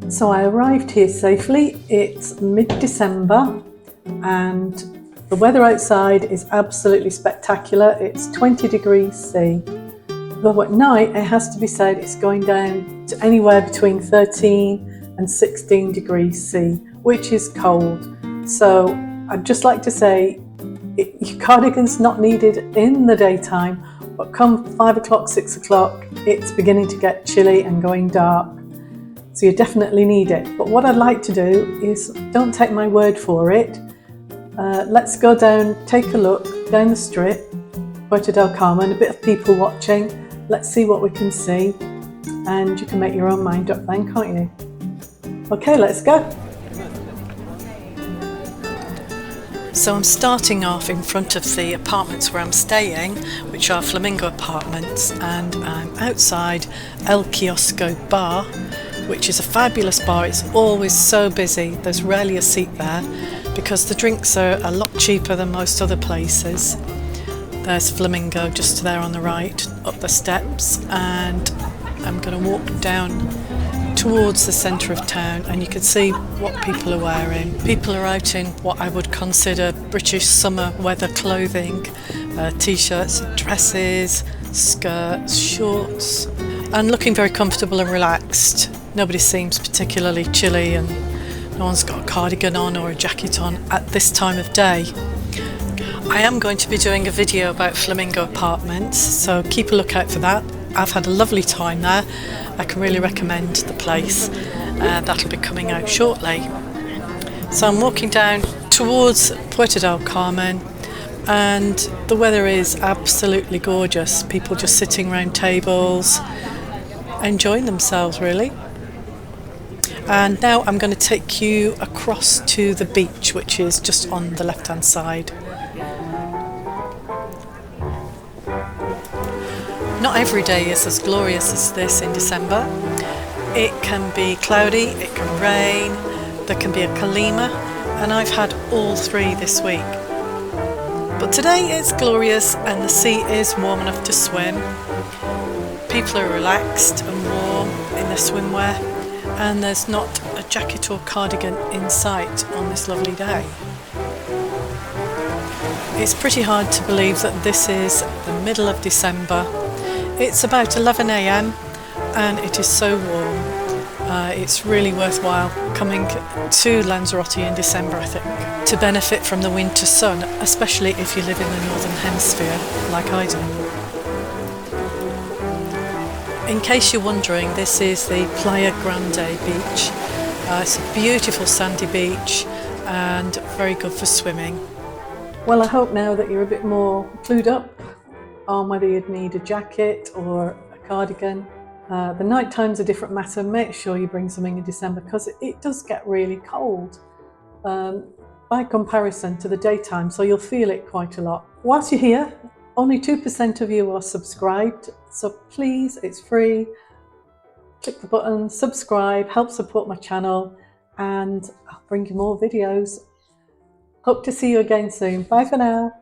So I arrived here safely. It's mid-December and the weather outside is absolutely spectacular. It's 20 degrees C. Though at night, it has to be said, it's going down to anywhere between 13 and 16 degrees C, which is cold. So I'd just like to say, your cardigan's not needed in the daytime, but come 5 o'clock, 6 o'clock, it's beginning to get chilly and going dark. So you definitely need it. But what I'd like to do is, don't take my word for it. Let's go down, take a look down the strip, Puerto del Carmen, a bit of people watching. Let's see what we can see. And you can make your own mind up then, can't you? Okay, let's go. So I'm starting off in front of the apartments where I'm staying, which are Flamingo Apartments, and I'm outside El Kiosco Bar, which is a fabulous bar. It's always so busy, there's rarely a seat there because the drinks are a lot cheaper than most other places. There's Flamingo just there on the right, up the steps, and I'm going to walk down towards the centre of town and you can see what people are wearing. People are out in what I would consider British summer weather clothing, t-shirts, dresses, skirts, shorts, and looking very comfortable and relaxed. Nobody seems particularly chilly and no one's got a cardigan on or a jacket on at this time of day. I am going to be doing a video about Flamingo Apartments, so keep a lookout for that. I've had a lovely time there. I can really recommend the place. That'll be coming out shortly. So I'm walking down towards Puerto del Carmen and the weather is absolutely gorgeous. People just sitting around tables, enjoying themselves really. And now I'm going to take you across to the beach, which is just on the left hand side. Not every day is as glorious as this in December. It can be cloudy, it can rain, there can be a kalima, and I've had all three this week. But today it's glorious and the sea is warm enough to swim. People are relaxed and warm in their swimwear, and there's not a jacket or cardigan in sight on this lovely day. It's pretty hard to believe that this is the middle of December. It's about 11 AM and it is so warm. It's really worthwhile coming to Lanzarote in December, I think, to benefit from the winter sun, especially if you live in the Northern Hemisphere like I do. In case you're wondering, this is the Playa Grande beach. It's a beautiful sandy beach and very good for swimming. Well, I hope now that you're a bit more clued up on whether you'd need a jacket or a cardigan. The night time's a different matter. Make sure you bring something in December because it does get really cold by comparison to the daytime, so you'll feel it quite a lot. Whilst you're here, only 2% of you are subscribed, so please, it's free. Click the button, subscribe, help support my channel, and I'll bring you more videos. Hope to see you again soon. Bye for now.